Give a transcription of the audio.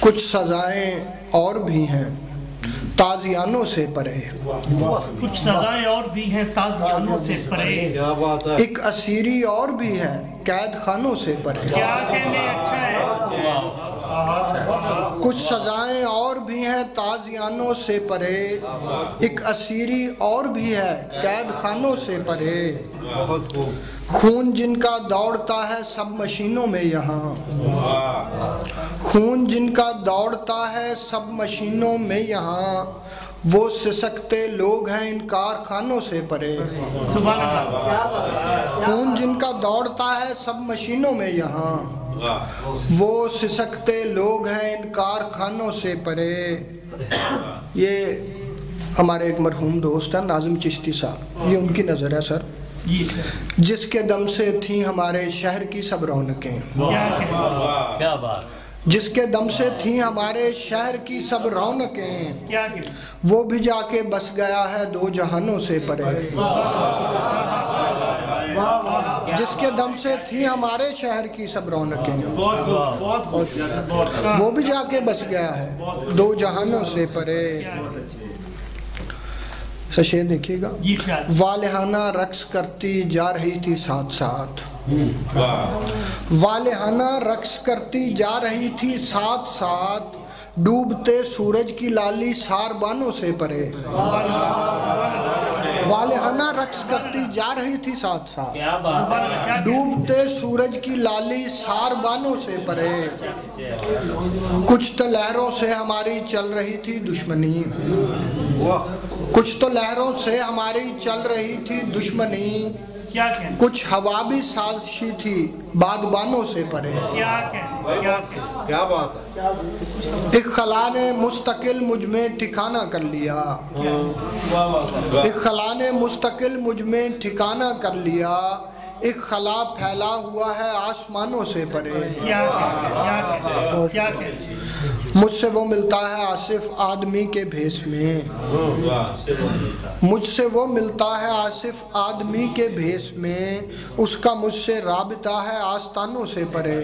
कुछ सजाएं और भी हैं ताज़ियानों से परे। कुछ सजाएं और भी हैं ताज़ियानों से परे। क्या बात है। एक असीरी और भी है कैद खानों से परे। क्या कहने अच्छा है। कुछ सजाएं और भी हैं ताज़ियानों से परे, एक असीरी और भी है कैद खानों से परे। बहुत खूब। खून जिनका दौड़ता है सब मशीनों में यहाँ, खून जिनका दौड़ता है सब मशीनों में यहाँ, वो सिसकते लोग हैं इन कारखानों से परे। खून जिनका दौड़ता है सब मशीनों में यहाँ, वो सिसकते लोग हैं इन कारखानों से परे। ये हमारे एक मरहूम दोस्त हैं नाज़िम चिश्ती साहब, ये उनकी नज़र है सर। जिसके दम से थी हमारे शहर की सब रौनकें, क्या बात। जिसके दम से थी हमारे शहर की सब रौनकें, क्या वो भी जाके बस गया है दो जहानों से परे। जिसके दम से थी हमारे शहर की सब रौनकें, वो भी जाके बस गया है दो जहानों से परे। शेर देखिएगा। वालिहाना रक्स करती जा रही थी साथ साथ, वालिहाना रक्स करती जा रही थी साथ साथ, डूबते सूरज की लाली सारबानों से परे। वालिहाना रक्स करती जा रही थी साथ साथ, डूबते सूरज की लाली सारबानों से परे। कुछ तो लहरों से हमारी चल रही थी दुश्मनी, कुछ तो लहरों से हमारी चल रही थी दुश्मनी, कुछ हवा भी साजिशी थी बादबानों से परे। क्या बात है। एक खला ने मुस्तकिल मुझ में ठिकाना कर लिया, एक खला ने मुस्तकिल मुझ में ठिकाना कर लिया, एक खला फैला हुआ है आसमानों से परे। मुझसे वो मिलता है आसिफ आदमी के भेष में, मुझसे वो मिलता है आसिफ आदमी के भेष में, उसका मुझसे राबिता है आस्तानों से परे।